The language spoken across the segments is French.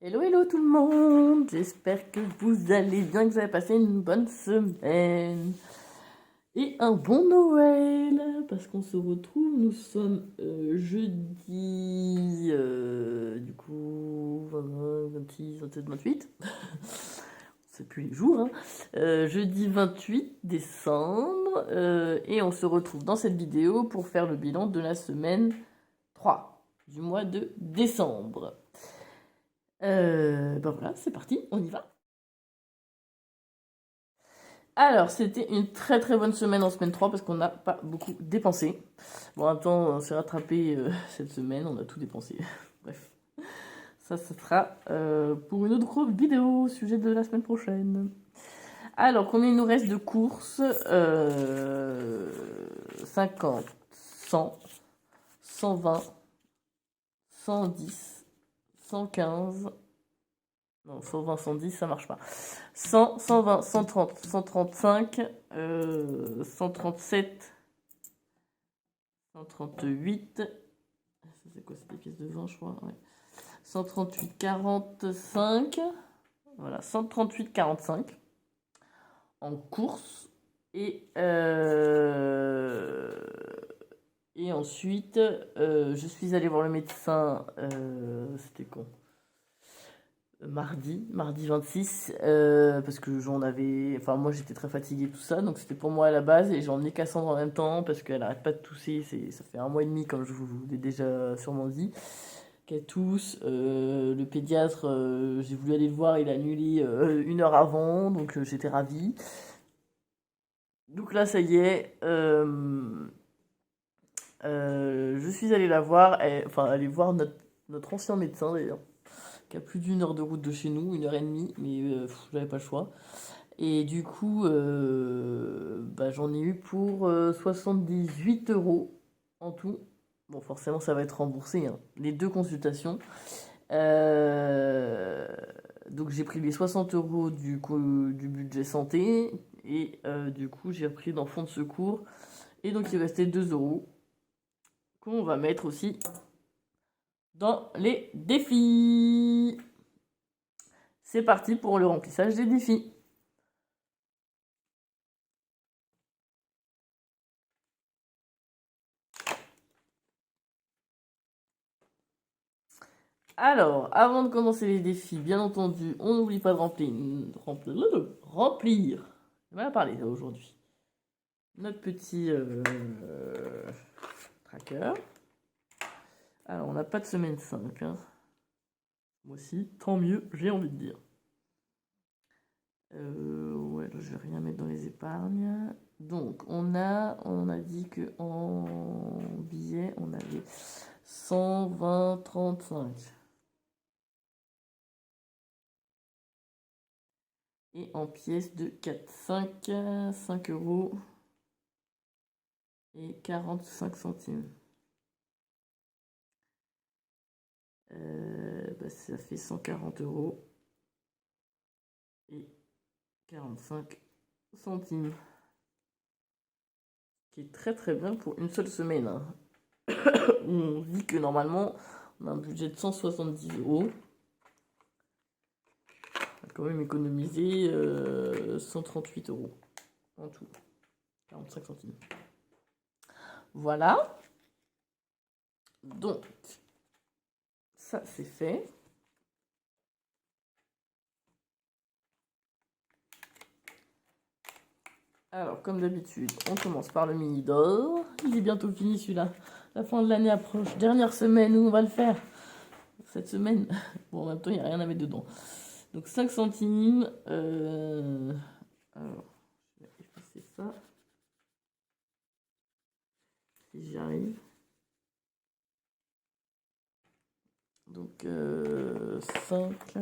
Hello, hello tout le monde. J'espère que vous allez bien, que vous avez passé une bonne semaine et un bon Noël, parce qu'on se retrouve, nous sommes jeudi, du coup, 20, 26, 27, 28, on sait plus les jours, hein. Jeudi 28 décembre, et on se retrouve dans cette vidéo pour faire le bilan de la semaine 3 du mois de décembre. Ben voilà, c'est parti, on y va. Alors, c'était une très très bonne semaine en semaine 3 parce qu'on n'a pas beaucoup dépensé. Bon, attends, on s'est rattrapé cette semaine, on a tout dépensé. Bref, ça sera pour une autre vidéo au sujet de la semaine prochaine. Alors, combien il nous reste de courses 50, 100, 120, 110, 115... Non, 120, 110, ça marche pas. 100, 120, 130, 135, 137, 138. C'est quoi, c'est des pièces de 20, je crois. Ouais. 138, 45. Voilà, 138, 45 en course. Et ensuite, je suis allée voir le médecin. C'était con. Mardi 26, parce que j'en avais, enfin moi j'étais très fatiguée tout ça, donc c'était pour moi à la base et j'ai emmené Cassandre en même temps parce qu'elle arrête pas de tousser, ça fait un mois et demi comme je vous l'ai déjà sûrement dit, qu'elle tousse. Le pédiatre, j'ai voulu aller le voir, il a annulé une heure avant, donc j'étais ravie. Donc là ça y est, je suis allée la voir, enfin aller voir notre ancien médecin d'ailleurs, qui a plus d'une heure de route de chez nous, une heure et demie, mais j'avais pas le choix. Et du coup, bah, j'en ai eu pour 78 € en tout. Bon, forcément, ça va être remboursé, hein, les deux consultations. Euh, donc, j'ai pris les 60 € du budget santé. Et du coup, j'ai repris dans fonds de secours. Et donc, il restait 2 € qu'on va mettre aussi dans les défis. C'est parti pour le remplissage des défis. Alors, avant de commencer les défis, bien entendu, on n'oublie pas de remplir. On va parler aujourd'hui. Notre petit tracker. Alors, on n'a pas de semaine 5, hein. Moi aussi, tant mieux, j'ai envie de dire. Ouais, là, je vais rien mettre dans les épargnes. Donc, on a dit que en billets, on avait 120, 35. Et en pièces de 4, 5 € et 45 centimes. Bah, ça fait 140 € et 45 centimes. Qui est très très bien pour une seule semaine, hein. On dit que normalement on a un budget de 170 €. On a quand même économisé 138 € en tout. 45 centimes. Voilà. Donc, ça c'est fait. Alors, comme d'habitude, on commence par le mini d'or. Il est bientôt fini celui-là. La fin de l'année approche. Dernière semaine où on va le faire. Cette semaine. Bon, en même temps, il n'y a rien à mettre dedans. Donc, 5 centimes. Alors, je vais effacer ça. Si j'y arrive. Donc, 5.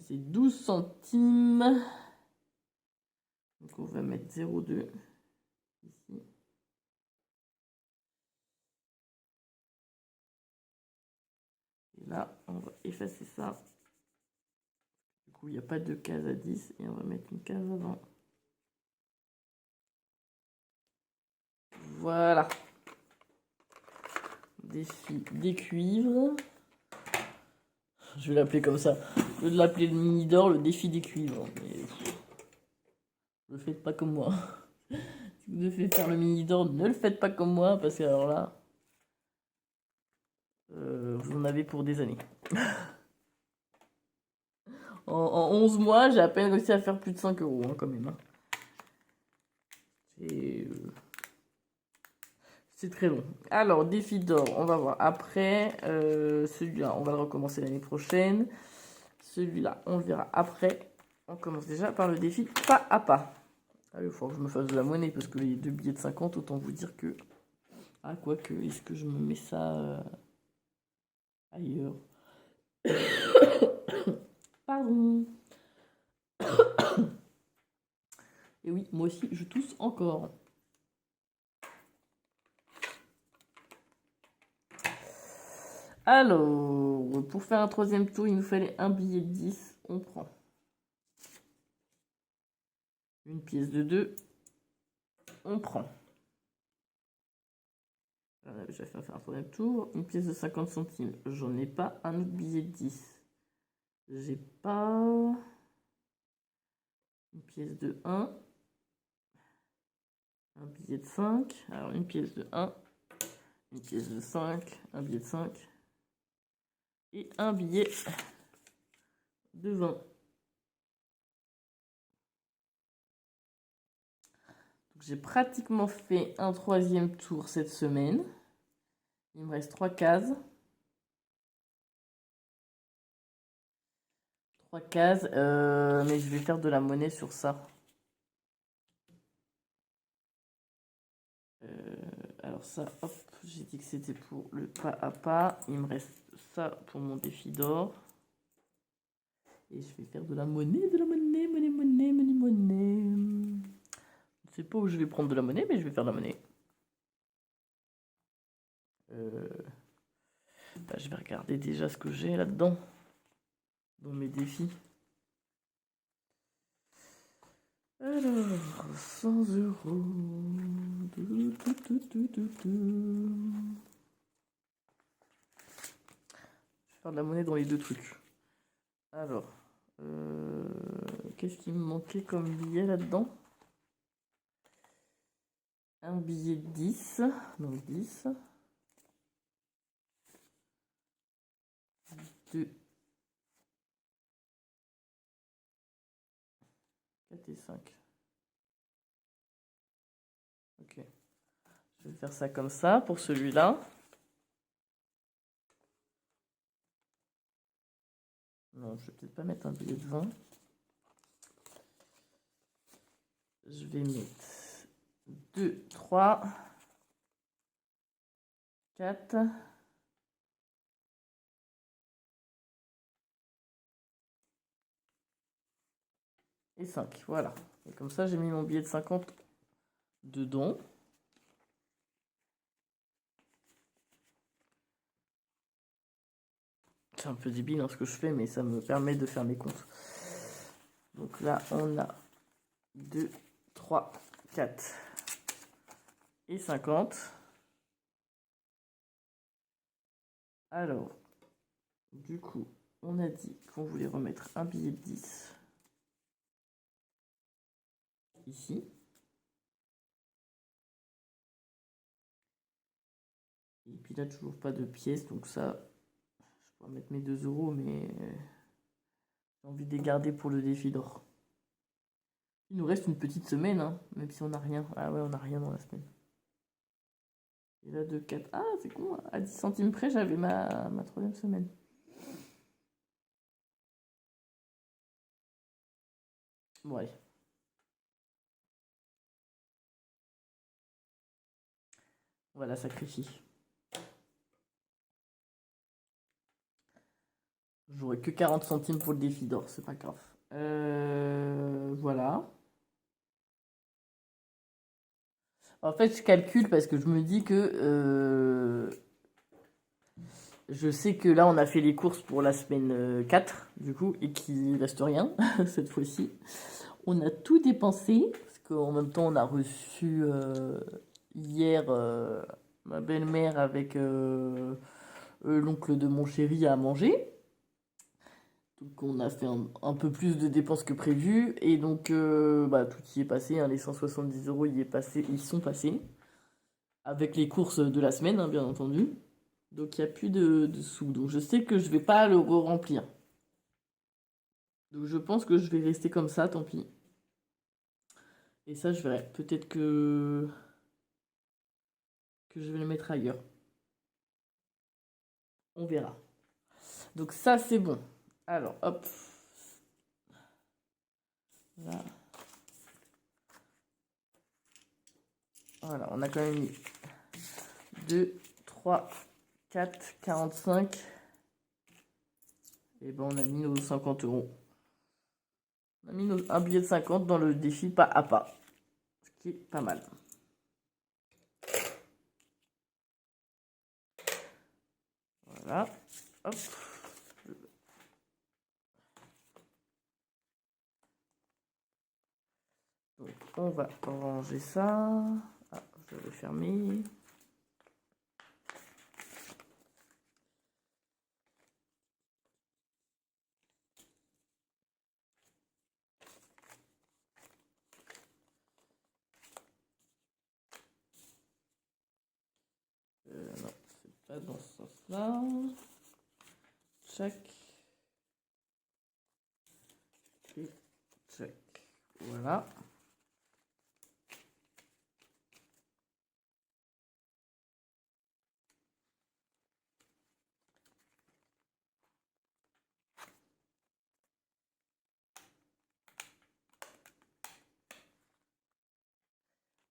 C'est 12 centimes. Donc, on va mettre 0,2 ici. Et là, on va effacer ça. Du coup, il n'y a pas de case à 10 et on va mettre une case avant. Voilà. Défi des cuivres. Je vais l'appeler comme ça. Je vais l'appeler le mini d'or, le défi des cuivres. Mais ne le faites pas comme moi. Si vous devez faire le mini d'or, ne le faites pas comme moi, parce que alors là, vous en avez pour des années. En 11 mois, j'ai à peine réussi à faire plus de 5 euros, hein, quand même. Hein. C'est très long. Alors, défi d'or, on va voir après. Celui-là, on va le recommencer l'année prochaine. Celui-là, on le verra après. On commence déjà par le défi pas à pas. Ah, il faut que je me fasse de la monnaie parce que les 2 billets de 50, autant vous dire que... Ah, quoique, est-ce que je me mets ça ailleurs? Pardon. Et oui, moi aussi, je tousse encore. Alors, pour faire un troisième tour, il nous fallait un billet de 10. On prend une pièce de 2. On prend. On a déjà fait un troisième tour. Une pièce de 50 centimes. J'en ai pas. Un autre billet de 10. J'ai pas. Une pièce de 1. Un billet de 5. Alors, une pièce de 1. Une pièce de 5. Un billet de 5. Et un billet de 20. J'ai pratiquement fait un troisième tour cette semaine. Il me reste 3 cases. 3 cases, mais je vais faire de la monnaie sur ça. Alors ça, hop, j'ai dit que c'était pour le pas à pas. Il me reste ça pour mon défi d'or. Et je vais faire de la monnaie, monnaie. Je ne sais pas où je vais prendre de la monnaie, mais je vais faire de la monnaie. Bah, je vais regarder déjà ce que j'ai là-dedans, dans mes défis. Alors, 100 euros. Je vais faire de la monnaie dans les deux trucs. Alors, qu'est-ce qui me manquait comme billet là-dedans? Un billet de 10, donc 10. 2, 4 et 5. Ok. Je vais faire ça comme ça pour celui-là. Non, je vais peut-être pas mettre un billet de 20. Je vais mettre 2, 3, 4. Et 5, voilà. Et comme ça, j'ai mis mon billet de 50 dedans. C'est un peu débile hein, ce que je fais, mais ça me permet de faire mes comptes. Donc là, on a 2, 3, 4 et 50. Alors, du coup, on a dit qu'on voulait remettre un billet de 10 ici. Et puis là, toujours pas de pièces, donc ça, je pourrais mettre mes 2 euros, mais j'ai envie de les garder pour le défi d'or. Il nous reste une petite semaine, hein, même si on n'a rien. Ah ouais, on n'a rien dans la semaine. Et là, de 4. Ah, c'est con, à 10 centimes près, j'avais ma troisième semaine. Bon, allez. On va la sacrifier. J'aurai que 40 centimes pour le défi d'or, c'est pas grave. Voilà. En fait, je calcule parce que je me dis que je sais que là, on a fait les courses pour la semaine 4, du coup, et qu'il reste rien cette fois-ci. On a tout dépensé, parce qu'en même temps, on a reçu hier ma belle-mère avec l'oncle de mon chéri à manger. Donc on a fait un peu plus de dépenses que prévu. Et donc bah, tout y est passé, hein, les 170 euros y sont passés. Avec les courses de la semaine, hein, bien entendu. Donc il n'y a plus de sous. Donc je sais que je vais pas le remplir. Donc je pense que je vais rester comme ça, tant pis. Et ça, je verrai. Peut-être que je vais le mettre ailleurs. On verra. Donc ça, c'est bon. Alors, hop. Là. Voilà, on a quand même mis 2, 3, 4, 45. Et ben on a mis nos 50 euros. On a mis un billet de 50 dans le défi pas à pas. Ce qui est pas mal. Voilà. Hop. Donc on va ranger ça. Ah, je vais fermer. Non, c'est pas dans ce sens-là. Check. Et check. Voilà.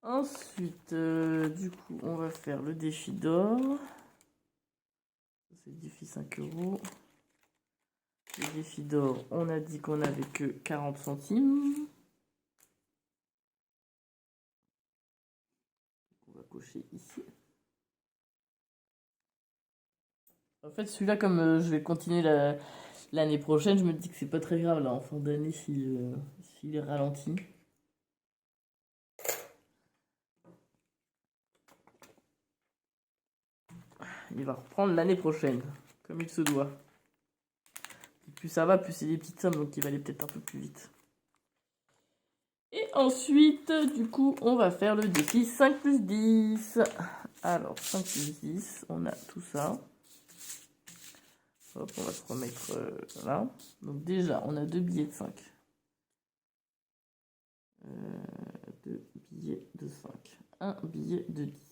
Ensuite, du coup, on va faire le défi d'or. C'est le défi 5 euros. Le défi d'or, on a dit qu'on avait que 40 centimes. On va cocher ici. En fait, celui-là, comme je vais continuer l'année prochaine, je me dis que c'est pas très grave là en fin d'année s'il est ralenti. Il va reprendre l'année prochaine, comme il se doit. Et plus ça va, plus c'est des petites sommes, donc il va aller peut-être un peu plus vite. Et ensuite, du coup, on va faire le défi 5 plus 10. Alors, 5 plus 10, on a tout ça. Hop, on va se remettre là. Donc déjà, on a 2 billets de 5. 2 billets de 5. Un billet de 10.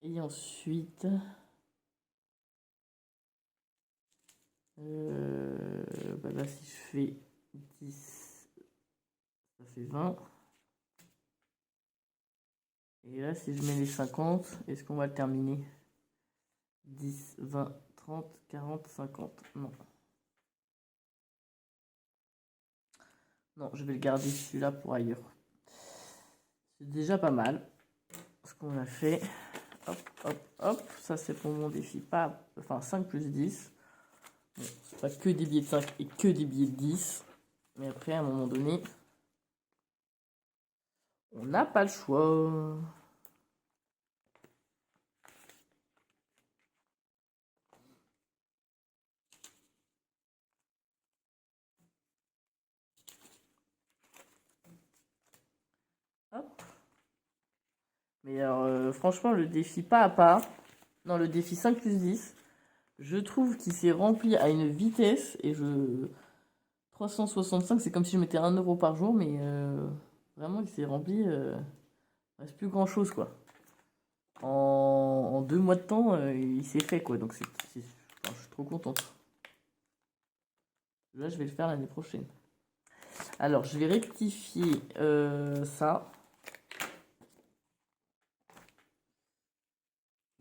Et ensuite, bah là, si je fais 10, ça fait 20. Et là, si je mets les 50, est-ce qu'on va le terminer? 10, 20, 30, 40, 50. Non. Non, je vais le garder celui-là pour ailleurs. C'est déjà pas mal ce qu'on a fait. Hop, hop, hop. Ça, c'est pour mon défi. Enfin, 5 plus 10. Bon, c'est pas que des billets de 5 et que des billets de 10. Mais après, à un moment donné, on n'a pas le choix. Hop. Mais alors, franchement, le défi pas à pas, non, le défi 5 plus 10, je trouve qu'il s'est rempli à une vitesse. Et 365, c'est comme si je mettais 1 euro par jour, mais vraiment, il s'est rempli. Il reste plus grand chose, quoi. En 2 mois de temps, il s'est fait, quoi. Donc, enfin, je suis trop contente. Là, je vais le faire l'année prochaine. Alors, je vais rectifier ça.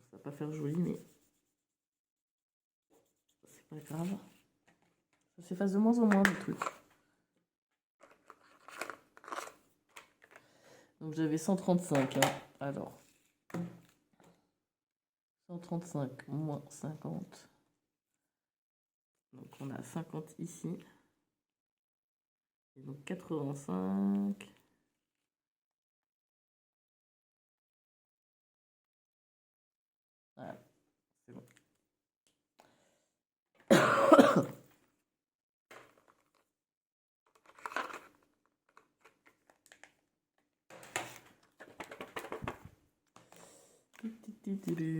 Ça va pas faire joli, mais c'est pas grave. Ça s'efface de moins en moins, le truc. Donc, j'avais 135, hein. Alors, 135 moins 50. Donc, on a 50 ici. Et donc, 85. C'est bon.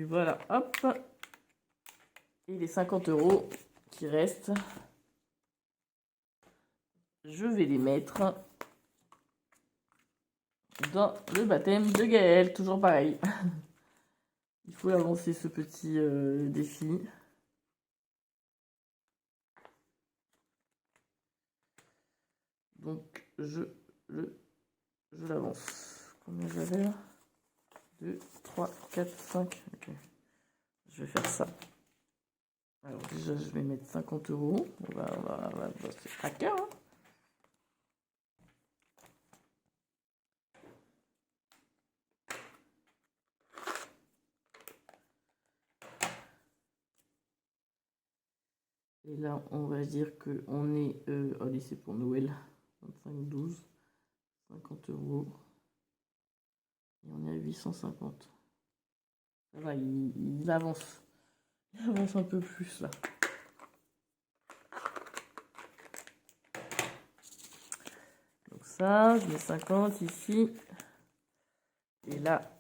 Voilà, hop. Et les 50 € qui restent, je vais les mettre dans le baptême de Gaël. Toujours pareil. Il faut avancer ce petit défi. Donc, je l'avance. Combien j'avais là 2, 3, 4, 5. Ok. Je vais faire ça. Alors déjà, je vais mettre 50 €. On va c'est craquer, hein. Et là, on va dire qu'on est... allez, c'est pour Noël. 25, 12, 50 €. Et on est à 850. Ça va, il avance. Il avance un peu plus, là. Donc ça, je mets 50 ici. Et là,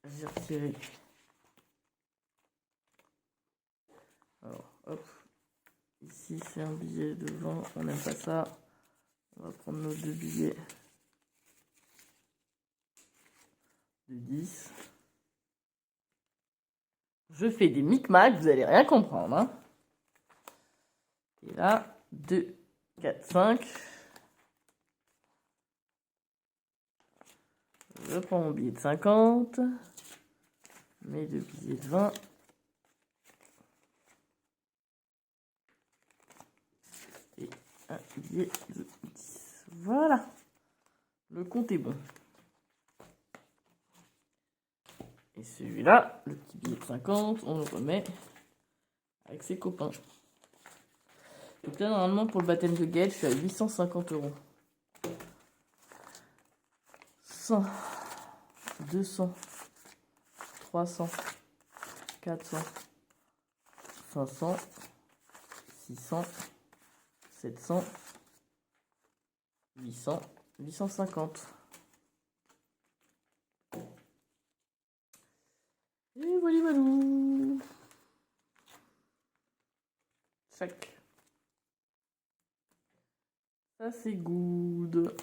j'ai retiré. Alors, hop. Ici, c'est un billet de 20. On n'aime pas ça. On va prendre nos 2 billets de 10. Je fais des micmacs, vous allez rien comprendre, hein. Et là, 2, 4, 5. Je prends mon billet de 50. Mes 2 billets de 20. Et un billet de 10. Voilà. Le compte est bon. Et celui-là, le petit billet de 50, on le remet avec ses copains. Donc là, normalement, pour le baptême de Gaël, je suis à 850 €. 100, 200, 300, 400, 500, 600, 700, 800, 850. Et voilà, valou. Chac. Ça, c'est good.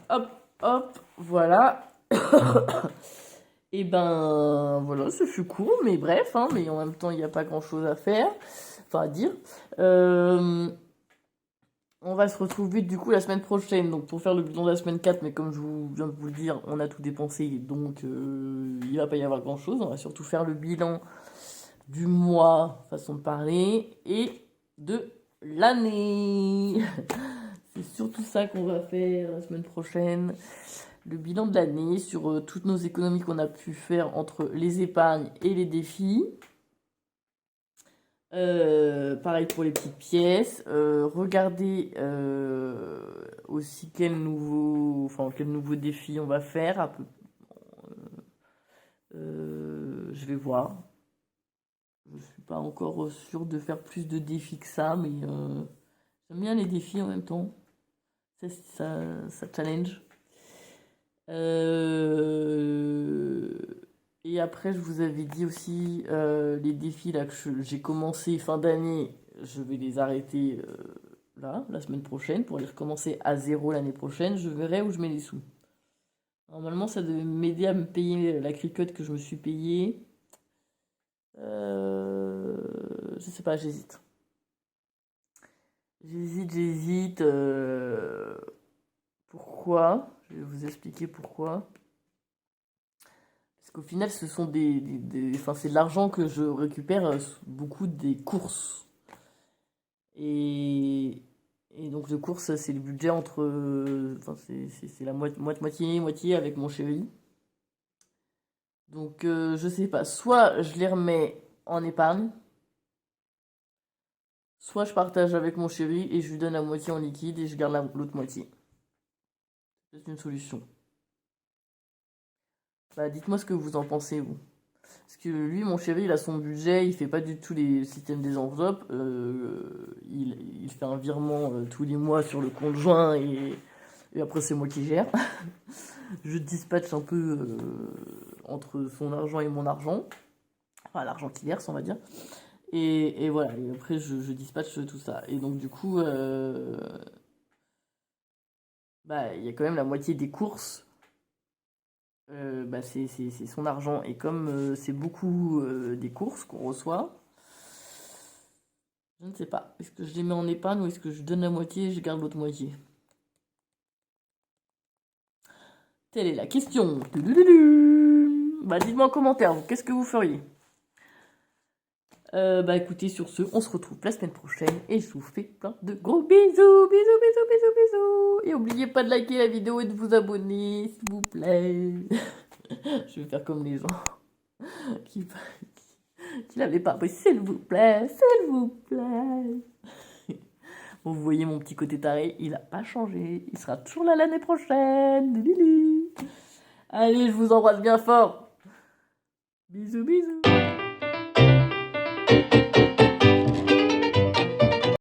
Hop, hop, voilà. Et ben, voilà, ce fut court, mais bref, hein, mais en même temps, il n'y a pas grand-chose à faire, enfin à dire. On va se retrouver du coup la semaine prochaine, donc pour faire le bilan de la semaine 4, mais comme je viens de vous le dire, on a tout dépensé, donc il va pas y avoir grand-chose. On va surtout faire le bilan du mois, façon de parler, et de l'année. C'est surtout ça qu'on va faire la semaine prochaine. Le bilan de l'année sur toutes nos économies qu'on a pu faire entre les épargnes et les défis. Pareil pour les petites pièces. Regardez aussi quel nouveau défi on va faire. Je vais voir. Je suis pas encore sûre de faire plus de défis que ça, mais j'aime bien les défis en même temps. Ça challenge. Et après, je vous avais dit aussi les défis là que j'ai commencé fin d'année, je vais les arrêter là, la semaine prochaine, pour les recommencer à zéro l'année prochaine. Je verrai où je mets les sous. Normalement, ça devait m'aider à me payer la cricotte que je me suis payée. Je sais pas, j'hésite. J'hésite. Pourquoi? Je vais vous expliquer pourquoi. Parce qu'au final, ce sont c'est de l'argent que je récupère beaucoup des courses. Et donc, de courses, c'est le budget entre. C'est la moitié avec mon chéri. Donc, je sais pas. Soit je les remets en épargne, soit je partage avec mon chéri et je lui donne la moitié en liquide et je garde l'autre moitié. C'est une solution. Bah, dites-moi ce que vous en pensez, vous. Parce que lui, mon chéri, il a son budget, il fait pas du tout les systèmes des enveloppes. Il fait un virement tous les mois sur le compte joint et après c'est moi qui gère. Je dispatche un peu entre son argent et mon argent. Enfin, l'argent qu'il verse, on va dire. Et voilà, et après je dispatche tout ça. Et donc du coup, bah, il y a quand même la moitié des courses. Bah, c'est son argent. Et comme c'est beaucoup des courses qu'on reçoit, je ne sais pas. Est-ce que je les mets en épargne ou est-ce que je donne la moitié et je garde l'autre moitié? Telle est la question. Bah, dites-moi en commentaire, vous, qu'est-ce que vous feriez? Bah écoutez, sur ce, on se retrouve la semaine prochaine et je vous fais plein de gros bisous, bisous, bisous, bisous, bisous. Et n'oubliez pas de liker la vidéo et de vous abonner, s'il vous plaît. Je vais faire comme les gens qui, qui l'avaient pas appris, s'il vous plaît, s'il vous plaît. Bon, vous voyez mon petit côté taré, il a pas changé. Il sera toujours là l'année prochaine. Lili. Allez, je vous embrasse bien fort. Bisous, bisous.